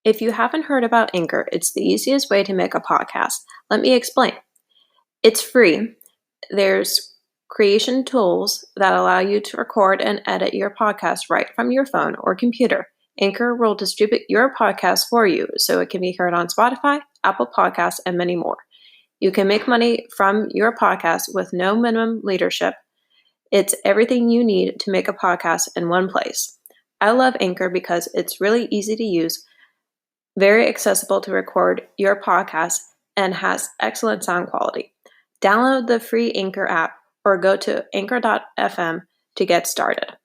If you haven't heard about Anchor, it's the easiest way to make a podcast. Let me explain. It's free. There's creation tools that allow you to record and edit your podcast right from your phone or computer. Anchor will distribute your podcast for you so it can be heard on Spotify, Apple Podcasts, and many more. You can make money from your podcast with no minimum leadership. It's everything you need to make a podcast in one place. I love Anchor because it's really easy to use, very accessible to record your podcast, and has excellent sound quality. Download the free Anchor app or go to anchor.fm to get started.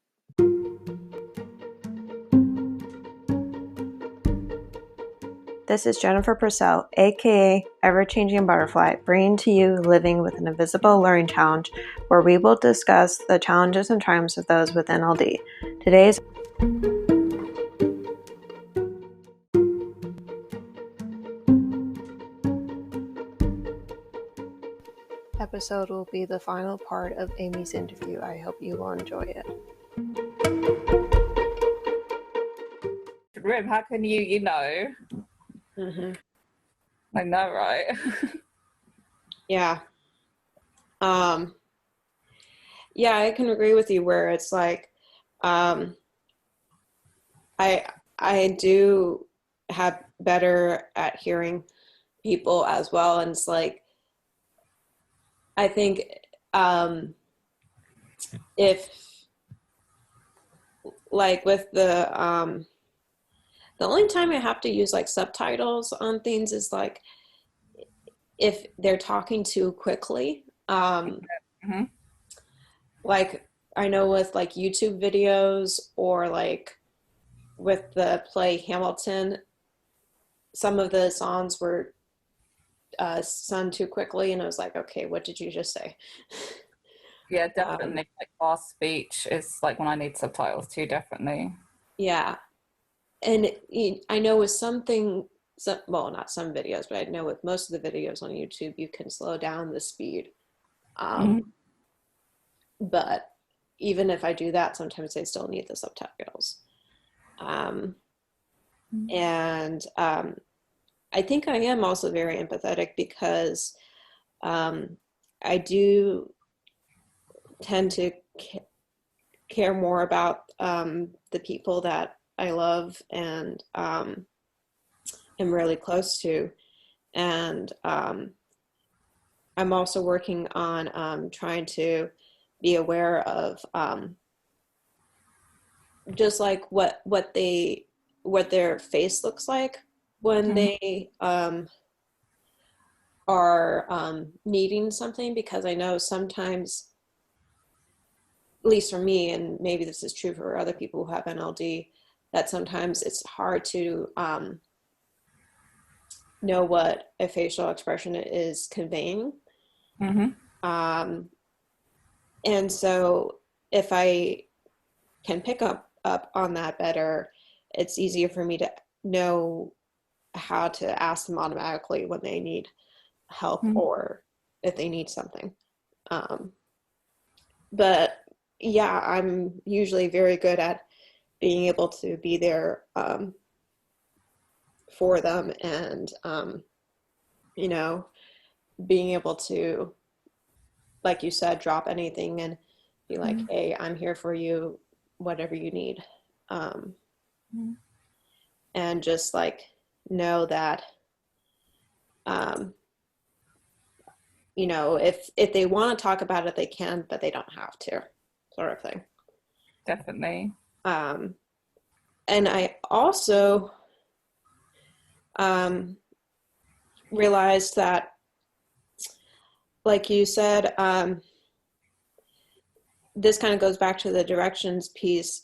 This is Jennifer Purcell, aka Ever-Changing Butterfly, bringing to you Living with an Invisible Learning Challenge, where we will discuss the challenges and triumphs of those with NLD. Today's episode will be the final part of Amy's interview. I hope you will enjoy it. Room, how can you know? Mm-hmm. I know, right? Yeah. Yeah, I can agree with you where it's like, I do have better at hearing people as well. And it's like, I think, if like with the only time I have to use like subtitles on things is like if they're talking too quickly. Mm-hmm. Like I know with like YouTube videos or like with the play Hamilton, some of the songs were sung too quickly, and I was like, okay, what did you just say? Yeah, definitely. Like fast speech is like when I need subtitles too, definitely. Yeah. And I know with well, not some videos, but I know with most of the videos on YouTube, you can slow down the speed. But even if I do that, sometimes I still need the subtitles. And I think I am also very empathetic because I do tend to care more about the people that I love and am really close to. And I'm also working on trying to be aware of just like what their face looks like when they are needing something, because I know sometimes, at least for me, and maybe this is true for other people who have NLD, that sometimes it's hard to know what a facial expression is conveying. And so if I can pick up on that better, it's easier for me to know how to ask them automatically when they need help or if they need something. But yeah, I'm usually very good at being able to be there for them, and being able to, like you said, drop anything and be like, hey, I'm here for you, whatever you need. And just like know that if they want to talk about it, they can, but they don't have to, sort of thing. Definitely. And I also realized that, like you said, this kind of goes back to the directions piece.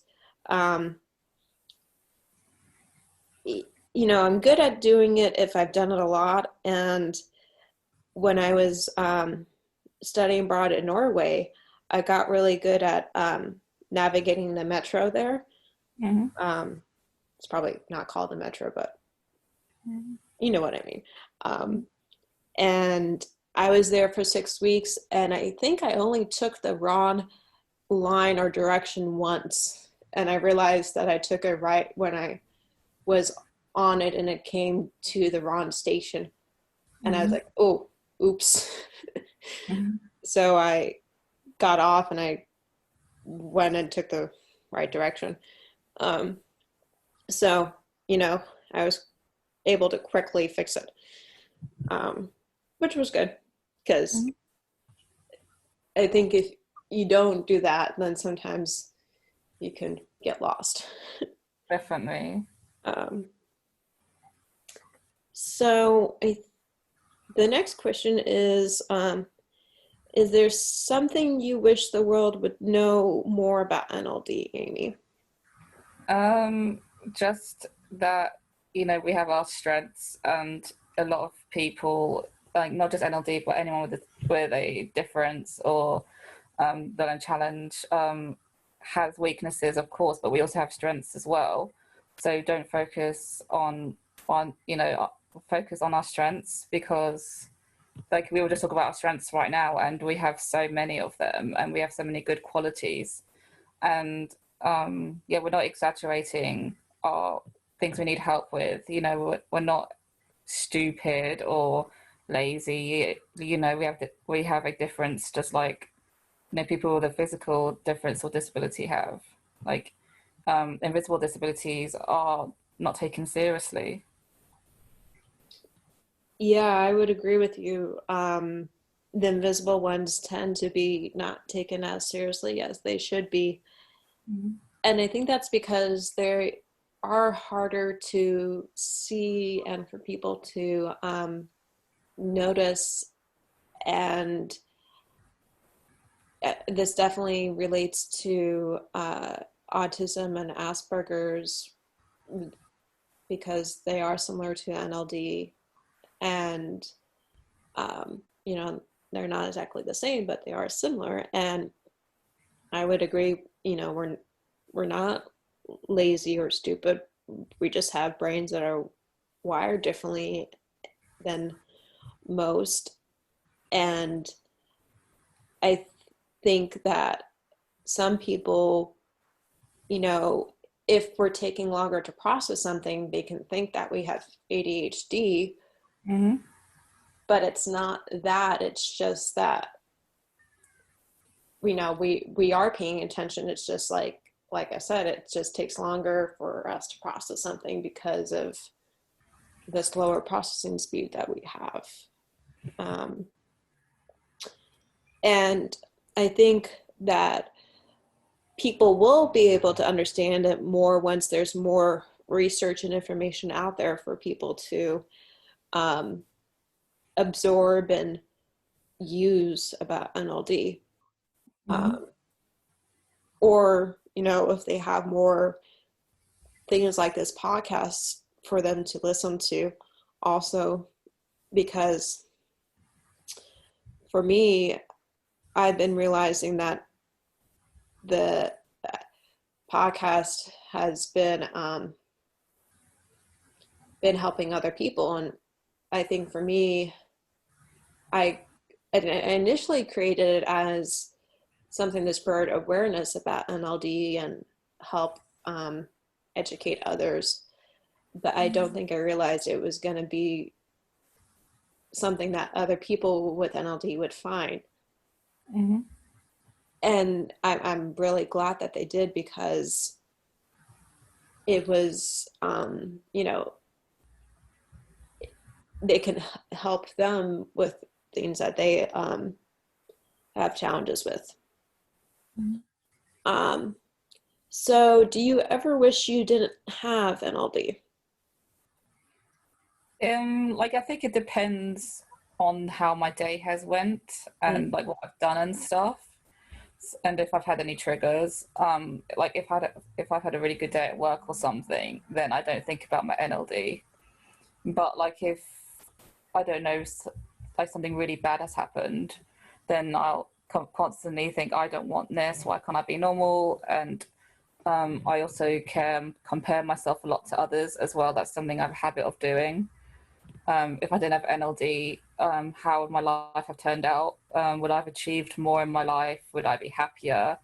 I'm good at doing it if I've done it a lot. And when I was studying abroad in Norway, I got really good at navigating the metro there. It's probably not called the metro, but you know what I mean. And I was there for 6 weeks, and I think I only took the wrong line or direction once, and I realized that I took it right when I was on it and it came to the wrong station. And I was Mm-hmm. like, oh, oops. Mm-hmm. So I got off and I went and took the right direction. Um, so, you know, I was able to quickly fix it, which was good because Mm-hmm. I think if you don't do that, then sometimes you can get lost. Definitely. Um, so the next question is there something you wish the world would know more about NLD, Amy? Um, just that, we have our strengths, and a lot of people, like not just NLD, but anyone with a difference or learning challenge, has weaknesses, of course, but we also have strengths as well. So don't focus on focus on our strengths, because like we will just talk about our strengths right now, and we have so many of them, and we have so many good qualities. And yeah, we're not exaggerating our things we need help with. We're not stupid or lazy. We have a difference, just like people with a physical difference or disability have. Like invisible disabilities are not taken seriously. Yeah, I would agree with you. The invisible ones tend to be not taken as seriously as they should be. Mm-hmm. And I think that's because they are harder to see and for people to notice. And this definitely relates to autism and Asperger's because they are similar to NLD. And, you know, they're not exactly the same, but they are similar. And I would agree, we're not lazy or stupid. We just have brains that are wired differently than most. And I think that some people, you know, if we're taking longer to process something, they can think that we have ADHD, Mm-hmm. but it's not that. It's just that, we are paying attention. It's just like I said, it just takes longer for us to process something because of the slower processing speed that we have. Um, and I think that people will be able to understand it more once there's more research and information out there for people to um, absorb and use about NLD. Mm-hmm. Um, or, if they have more things like this podcast for them to listen to also, because for me, I've been realizing that the podcast has been helping other people. And I think for me, I initially created it as something to spread awareness about NLD and help educate others. But I don't think I realized it was going to be something that other people with NLD would find. Mm-hmm. And I'm really glad that they did, because it was, they can help them with things that they have challenges with. Mm-hmm. Um, so, do you ever wish you didn't have NLD? Like I think it depends on how my day has went and like what I've done and stuff, and if I've had any triggers. Like if I've had a really good day at work or something, then I don't think about my NLD. But like if I don't know, like something really bad has happened, then I'll constantly think, I don't want this. Why can't I be normal? And I also compare myself a lot to others as well. That's something I have a habit of doing. If I didn't have NLD, how would my life have turned out? Would I have achieved more in my life? Would I be happier?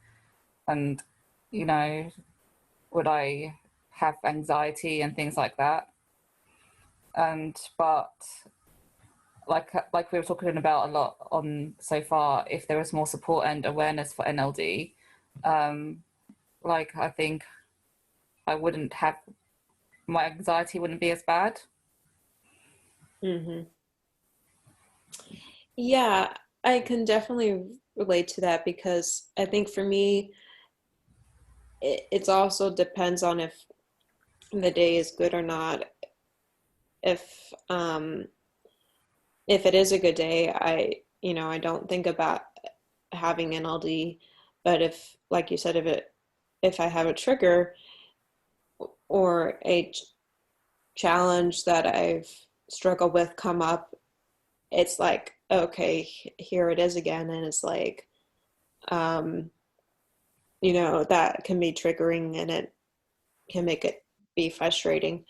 And, you know, would I have anxiety and things like that? And but like we were talking about a lot on so far, if there was more support and awareness for NLD, like I think I wouldn't have, my anxiety wouldn't be as bad. Hmm. Yeah, I can definitely relate to that because I think for me, it's also depends on if the day is good or not. If if it is a good day, I don't think about having NLD. But if, like you said, if I have a trigger or a challenge that I've struggled with come up, it's like, okay, here it is again, and it's like, um, that can be triggering, and it can make it be frustrating.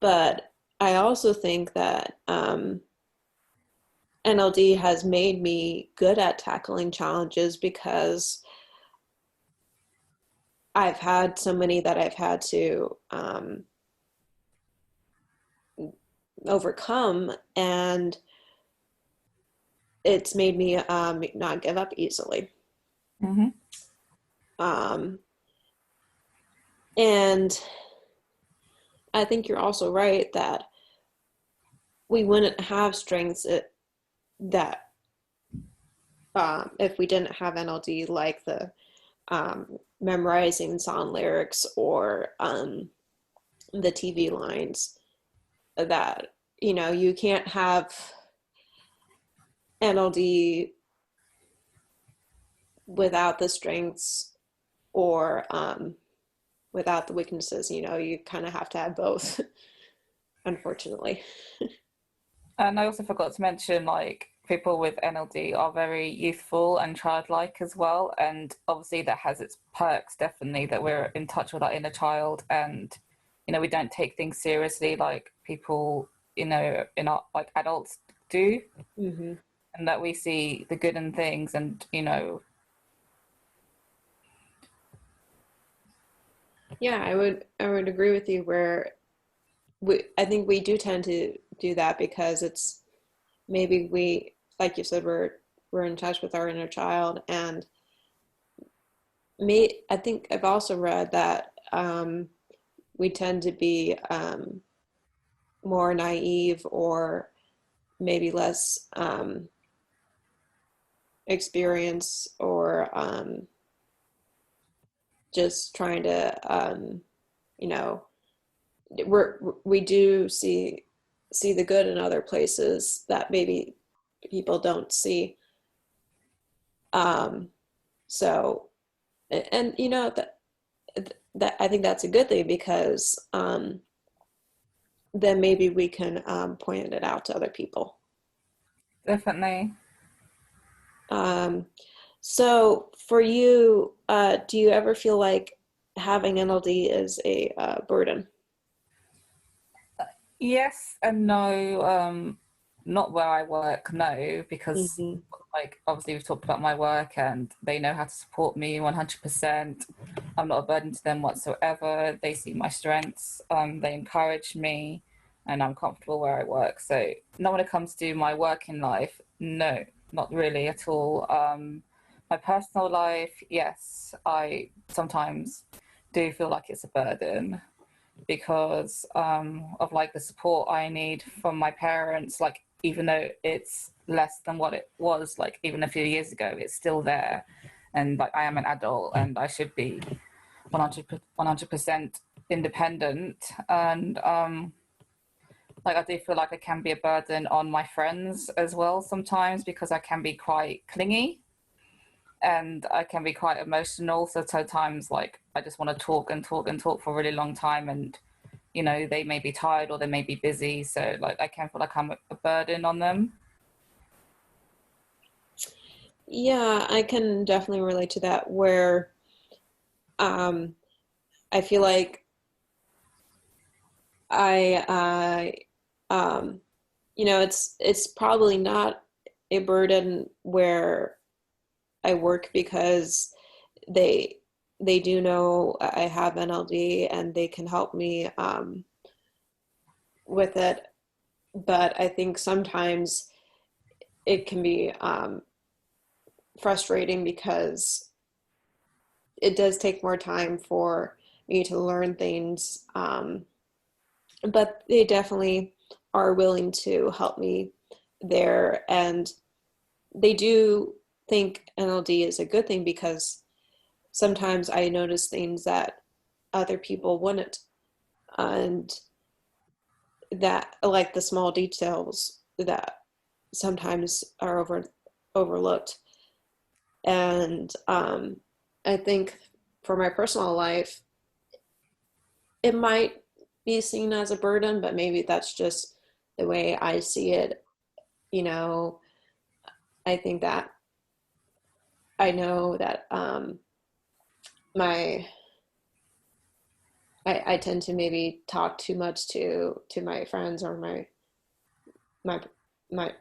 But I also think that NLD has made me good at tackling challenges because I've had so many that I've had to overcome, and it's made me not give up easily. Mm-hmm. Um, and I think you're also right that we wouldn't have strengths that if we didn't have NLD, like the memorizing song lyrics or the TV lines. That you can't have NLD without the strengths or without the weaknesses. You kind of have to have both, unfortunately. And I also forgot to mention, like, people with NLD are very youthful and childlike as well. And obviously, that has its perks, definitely, that we're in touch with our inner child, and, we don't take things seriously like people, in our, like, adults do. Mm-hmm. And that we see the good in things, and, Yeah, I would agree with you where I think we do tend to do that because it's maybe we, like you said, we're in touch with our inner child. And I think I've also read that we tend to be more naive or maybe less experience or just trying to you know we do see the good in other places that maybe people don't see. um so and that I think that's a good thing because then maybe we can point it out to other people. definitely. um so for you, do you ever feel like having NLD is a burden? Yes and no. Not where I work, no, because Mm-hmm. like obviously we've talked about my work and they know how to support me 100%. I'm not a burden to them whatsoever. They see my strengths. They encourage me, and I'm comfortable where I work. So not when it comes to my working life, no, not really at all. My personal life, yes, I sometimes do feel like it's a burden because of like the support I need from my parents. Like even though it's less than what it was like even a few years ago, it's still there. And like I am an adult and I should be 100% independent. And like I do feel like I can be a burden on my friends as well sometimes because I can be quite clingy and I can be quite emotional. So sometimes like I just want to talk and talk and talk for a really long time, and they may be tired or they may be busy. So like I can feel like I'm a burden on them. Yeah, I can definitely relate to that where um I feel like I it's probably not a burden where I work because they they do know I have NLD and they can help me with it, but I think sometimes it can be frustrating because it does take more time for me to learn things. But they definitely are willing to help me there. And they do think NLD is a good thing because sometimes I notice things that other people wouldn't. And that, like the small details that sometimes are overlooked. And I think for my personal life, it might be seen as a burden, but maybe that's just the way I see it. You know, I think that I know that my I tend to maybe talk too much to my friends or my my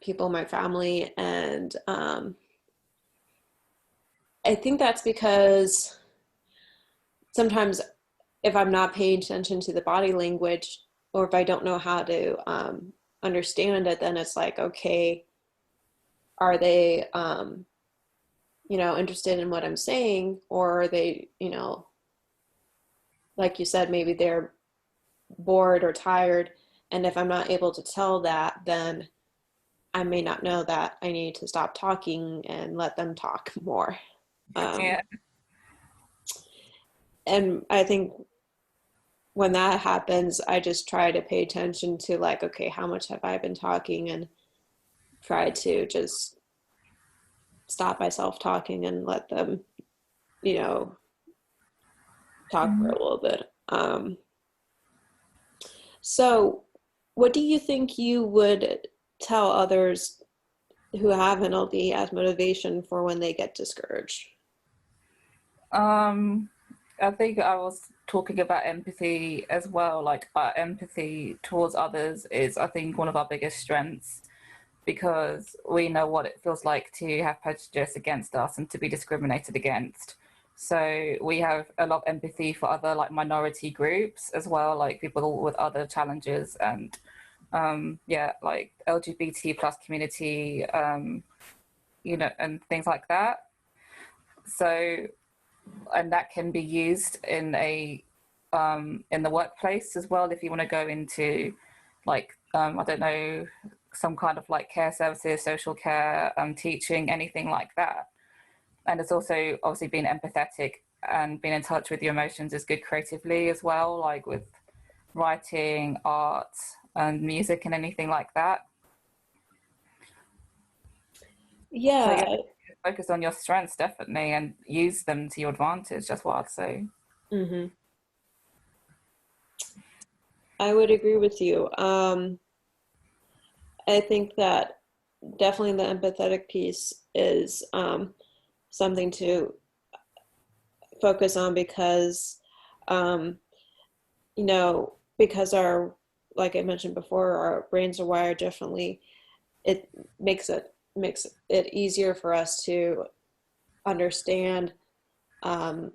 people, my family, and I think that's because sometimes if I'm not paying attention to the body language, or if I don't know how to understand it, then it's like, okay, are they interested in what I'm saying, or are they, like you said, maybe they're bored or tired. And if I'm not able to tell that, then I may not know that I need to stop talking and let them talk more. Um, Yeah. and I think when that happens, I just try to pay attention to, like, okay, how much have I been talking, and try to just stop myself talking and let them, you know, talk for Mhm. a little bit. So, what do you think you would tell others who have NLD as motivation for when they get discouraged? Um, I think I was talking about empathy as well. Like our empathy towards others is, I think, one of our biggest strengths because we know what it feels like to have prejudice against us and to be discriminated against. So we have a lot of empathy for other like minority groups as well, like people with other challenges and yeah, like LGBT plus community, and things like that. So and that can be used in the workplace as well if you want to go into like I don't know, some kind of like care services, social care, teaching, anything like that. And it's also obviously being empathetic and being in touch with your emotions is good creatively as well, like with writing, art, and music and anything like that. So Yeah. yeah, focus on your strengths definitely and use them to your advantage. That's what I'd say. Hmm. I would agree with you. I think that definitely the empathetic piece is something to focus on because, um, because like I mentioned before, our brains are wired differently. It makes it easier for us to understand um,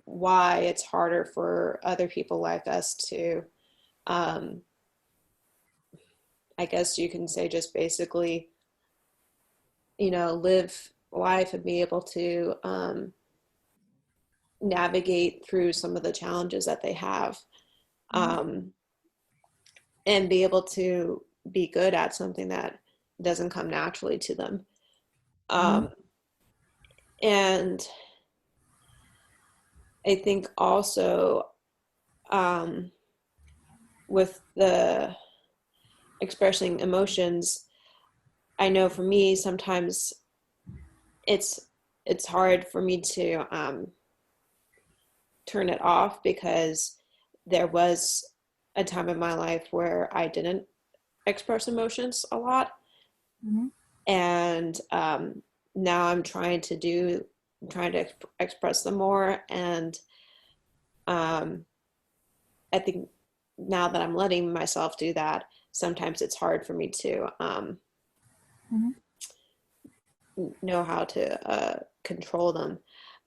why it's harder for other people like us to, um, I guess you can say, just basically, live life and be able to navigate through some of the challenges that they have, um, and be able to be good at something that doesn't come naturally to them. Mm-hmm. Um, and I think also, um, with the expressing emotions, I know for me sometimes it's it's hard for me to turn it off because there was a time in my life where I didn't express emotions a lot, Mm-hmm. and now I'm trying to express them more, and um, I think now that I'm letting myself do that, sometimes it's hard for me to Mm-hmm. know how to control them.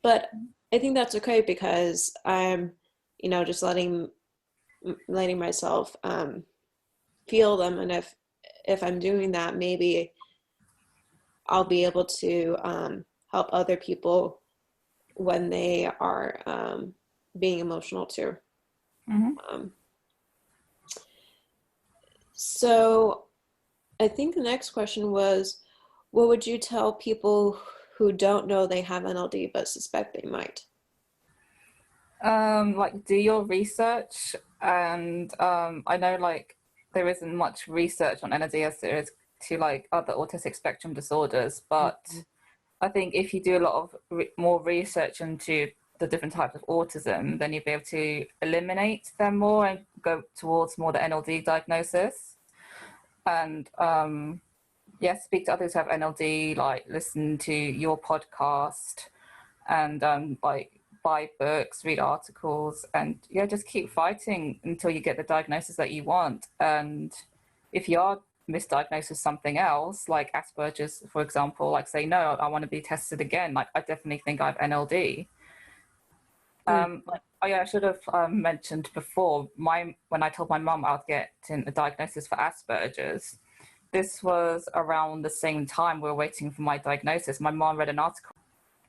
But I think that's okay because I'm, just letting letting myself feel them, and if I'm doing that, maybe I'll be able to help other people when they are being emotional too. Um, so I think the next question was, what would you tell people who don't know they have NLD but suspect they might? Like do your research, and I know like there isn't much research on NLD as there is to like other autistic spectrum disorders, but Mhm. I think if you do a lot of more research into the different types of autism, then you'll be able to eliminate them more and go towards more the NLD diagnosis. And yeah, speak to others who have NLD, like listen to your podcast, and like buy books, read articles, and yeah, just keep fighting until you get the diagnosis that you want. And if you are misdiagnosed with something else, like Asperger's, for example, like say, no, I want to be tested again. Like I definitely think I have NLD. Mm. Like, oh yeah, I should have mentioned before. When I told my mum I'd get a diagnosis for Asperger's, this was around the same time we were waiting for my diagnosis. My mom read an article.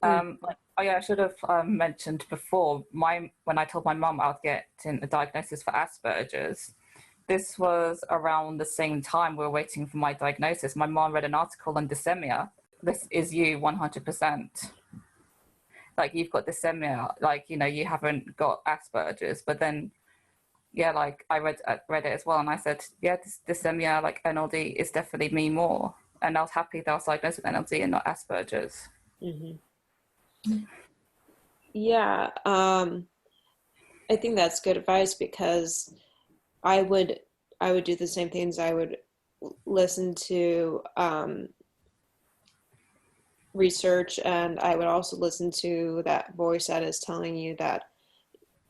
Mm. Oh yeah, I should have mentioned before. When I told my mum I'd get a diagnosis for Asperger's, this was around the same time we were waiting for my diagnosis. My mom read an article on dysthymia. This is you 100%. Like you've got dysthymia, like you haven't got Asperger's, but then yeah, like I read it as well, and I said, yeah, this dysthymia, like NLD, is definitely me more, and I was happy that I was diagnosed with NLD and not Asperger's. Mhm. Yeah, I think that's good advice because I would I would do the same things. I would listen to research, and I would also listen to that voice that is telling you that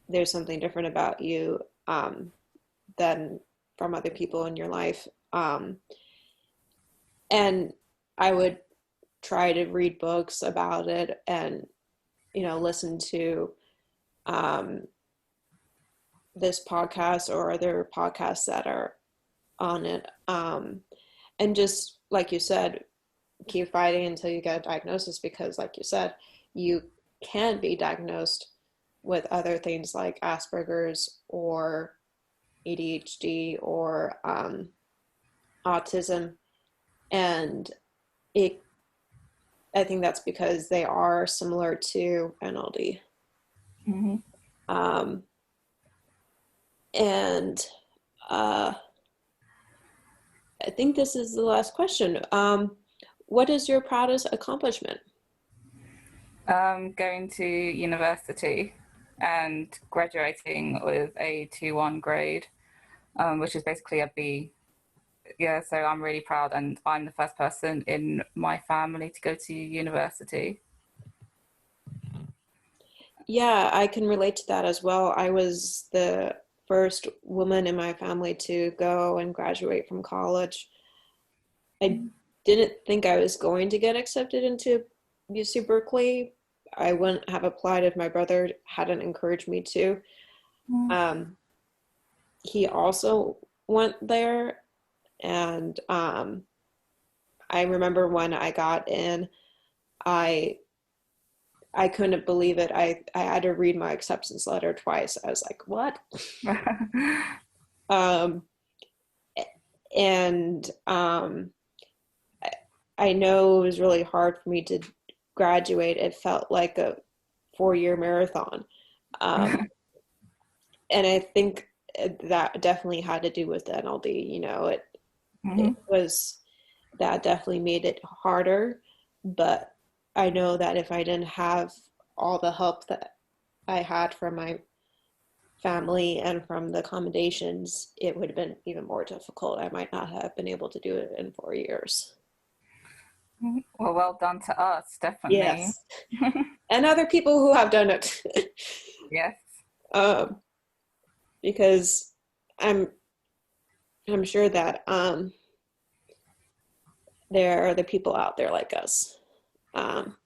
there's something different about you than from other people in your life. And I would try to read books about it and listen to um, this podcast or other podcasts that are on it, and just like you said, keep fighting until you get a diagnosis, because like you said, you can be diagnosed with other things like Asperger's or ADHD or autism, and it I think that's because they are similar to NLD. Mm-hmm. um, and uh, I think this is the last question. What is your proudest accomplishment? Going to university and graduating with a 2-1 grade, which is basically a B. Yeah, so I'm really proud, and I'm the first person in my family to go to university. Yeah, I can relate to that as well. I was the first woman in my family to go and graduate from college. I didn't think I was going to get accepted into UC Berkeley. I wouldn't have applied if my brother hadn't encouraged me to. Um, he also went there, and I remember when I got in, I I couldn't believe it. I had to read my acceptance letter twice. I was like, what? Um, and I know it was really hard for me to graduate. It felt like a 4-year marathon. Um, and I think that definitely had to do with the NLD. It Mm-hmm. was that definitely made it harder. But I know that if I didn't have all the help that I had from my family and from the accommodations, it would have been even more difficult. I might not have been able to do it in 4 years. Well done to us, definitely. Yes. And other people who have done it. Yes. um, because I'm I'm sure that there are the people out there like us. Um,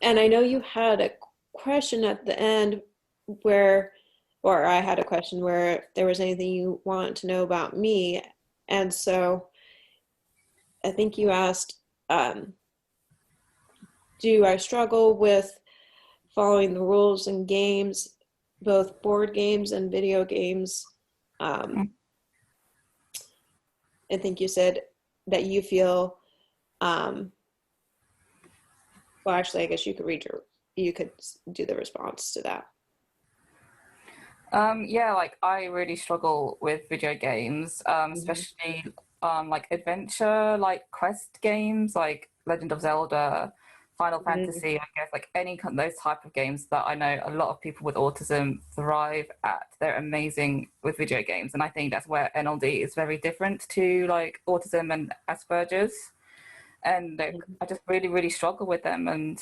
and I know you had a question at the end where or I had a question where if there was anything you want to know about me. And so I think you asked, um, do I struggle with following the rules in games, both board games and video games? Um, I think you said that you feel, um, well, actually, I guess you could do the response to that. Yeah, like I really struggle with video games, Mhm. especially like adventure, like quest games, like Legend of Zelda, Final Mhm. Fantasy. I guess like those type of games that I know a lot of people with autism thrive at. They're amazing with video games, and I think that's where NLD is very different to like autism and Asperger's. And like, I just really, really struggle with them. And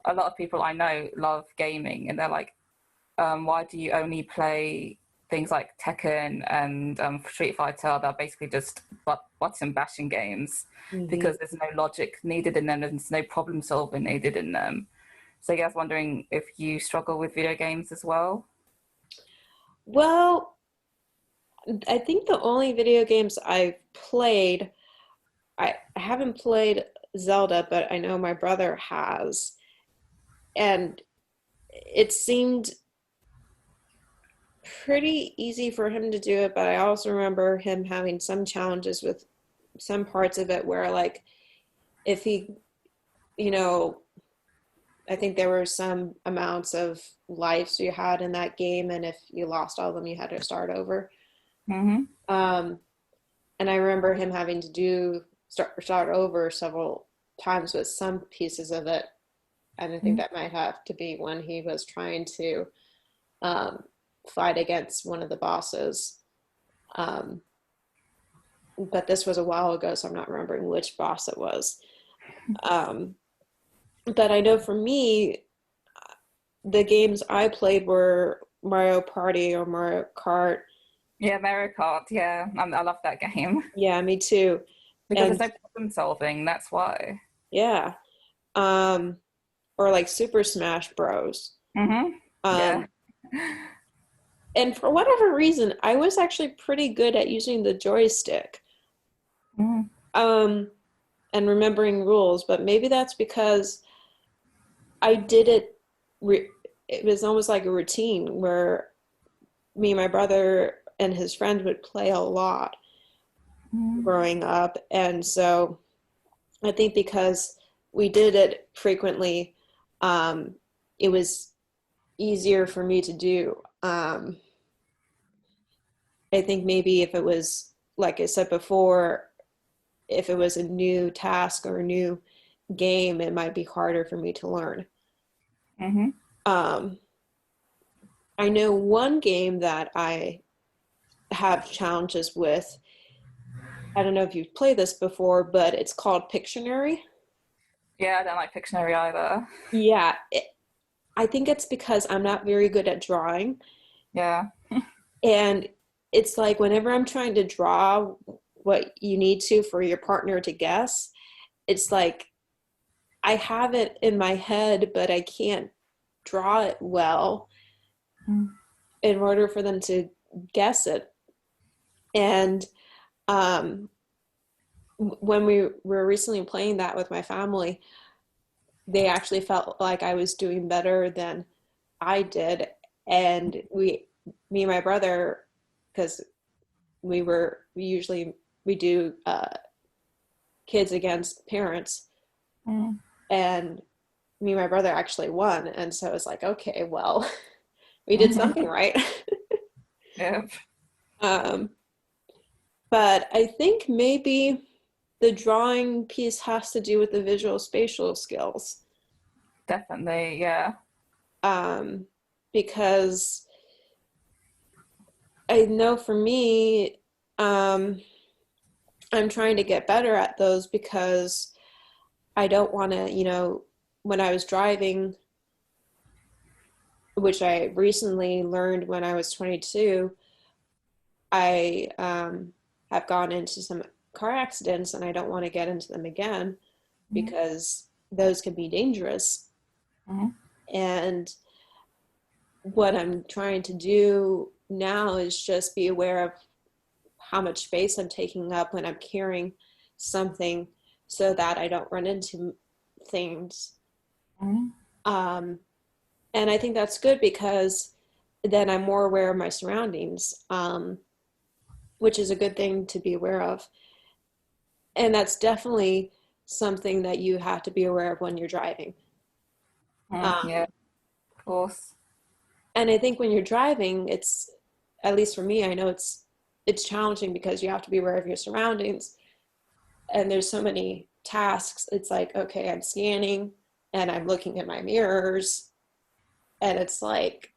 a lot of people I know love gaming, and they're like, why do you only play things like Tekken and Street Fighter that are basically just button bashing games Mhm. because there's no logic needed in them, there's no problem solving needed in them. So yeah, I was wondering if you struggle with video games as well. Well, I think the only video games I've played, I haven't played Zelda, but I know my brother has. And it seemed pretty easy for him to do it, but I also remember him having some challenges with some parts of it where, like, if he, you know, I think there were some amounts of lives you had in that game, and if you lost all of them, you had to start over. Mm-hmm. Um, and I remember him having to start over several times with some pieces of it. And I think that might have to be when he was trying to um, fight against one of the bosses. Um, but this was a while ago, so I'm not remembering which boss it was. Um, but I know for me, the games I played were Mario Party or Mario Kart. Yeah, Mario Kart. Yeah, I love that game Yeah, me too. because there's And no problem solving. That's why. yeah, um, or like Super Smash Bros. Mm-hmm. Yeah. Um, and for whatever reason, I was actually pretty good at using the joystick. Mm-hmm. Um, and remembering rules, but maybe that's because I did it. It was almost like a routine where me and my brother and his friends would play a lot growing up, and so I think because we did it frequently, um, it was easier for me to do. I think maybe if it was, like I said before, if it was a new task or a new game, it might be harder for me to learn. Mm-hmm. Um, I know one game that I have challenges with. I don't know if you've played this before, but it's called Pictionary. Yeah, I don't like Pictionary either. Yeah, I think it's because I'm not very good at drawing. Yeah. And it's like whenever I'm trying to draw what you need to for your partner to guess, it's like I have it in my head, but I can't draw it well in order for them to guess it. And um, when we were recently playing that with my family, they actually felt like I was doing better than I did. And me and my brother, because we do kids against parents, Mm. and me and my brother actually won. And so it's like, okay, well, we did something right. Yep. um, but I think maybe the drawing piece has to do with the visual spatial skills. Definitely. Yeah. Um, because I know for me, um, I'm trying to get better at those because I don't want to, when I was driving, which I recently learned when I was 22, I have gone into some car accidents and I don't want to get into them again because those can be dangerous. Mm-hmm. And what I'm trying to do now is just be aware of how much space I'm taking up when I'm carrying something so that I don't run into things. Mm-hmm. And I think that's good because then I'm more aware of my surroundings, which is a good thing to be aware of. And that's definitely something that you have to be aware of when you're driving. Yeah, of course. And I think when you're driving, it's, at least for me, I know it's challenging because you have to be aware of your surroundings, and there's so many tasks. It's like, okay, I'm scanning and I'm looking at my mirrors, and it's like,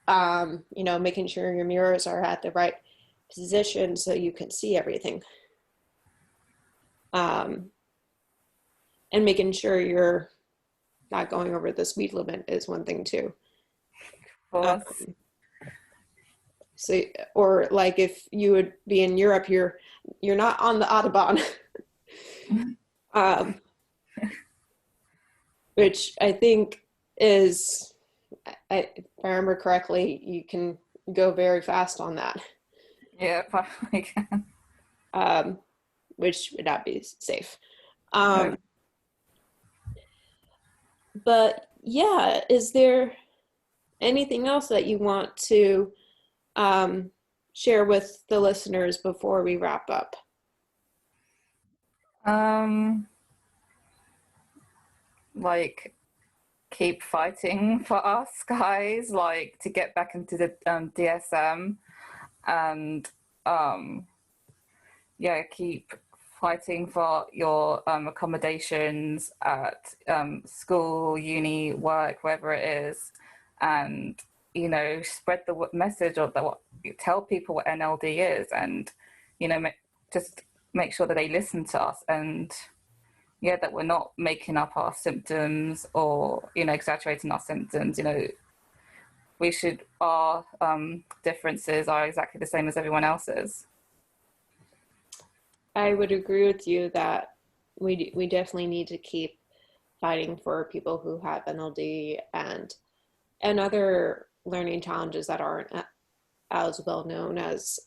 making sure your mirrors are at the right position so you can see everything. Um, and making sure you're not going over the speed limit is one thing too. Of course. Um, so, or like if you would be in Europe, you're not on the Autobahn, um, which I think is, if I remember correctly, you can go very fast on that, Yeah, probably can. um, which would not be safe. No. Um, but yeah, is there anything else that you want to um, share with the listeners before we wrap up? Um, like keep fighting for us, guys. Like to get back into the DSM, and um, yeah, keep fighting for your accommodations at school, uni, work, wherever it is, and spread the message of that. Tell people what NLD is, and just make sure that they listen to us, and yeah, that we're not making up our symptoms or exaggerating our symptoms. Our differences are exactly the same as everyone else's. I would agree with you that we definitely need to keep fighting for people who have NLD and other learning challenges that aren't as well known as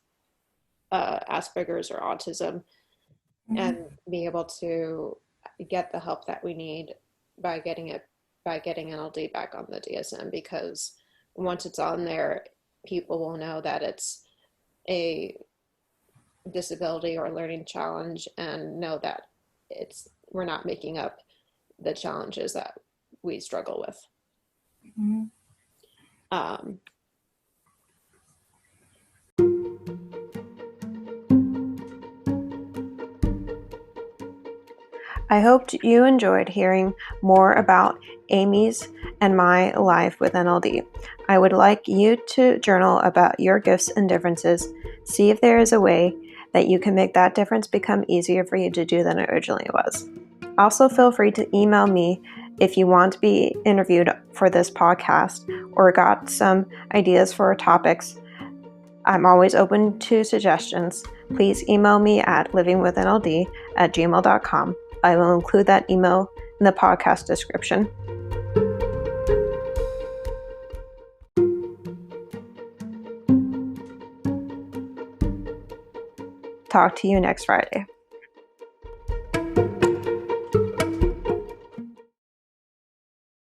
Asperger's or autism, Mm-hmm. and be able to get the help that we need by getting NLD back on the DSM, because once it's on there, people will know that it's a disability or learning challenge and know that we're not making up the challenges that we struggle with. Mm-hmm. Um, I hoped you enjoyed hearing more about Amy's and my life with NLD. I would like you to journal about your gifts and differences. See if there is a way that you can make that difference become easier for you to do than it originally was. Also, feel free to email me if you want to be interviewed for this podcast or got some ideas for topics. I'm always open to suggestions. Please email me at livingwithnld@gmail.com. I will include that email in the podcast description. Talk to you next Friday.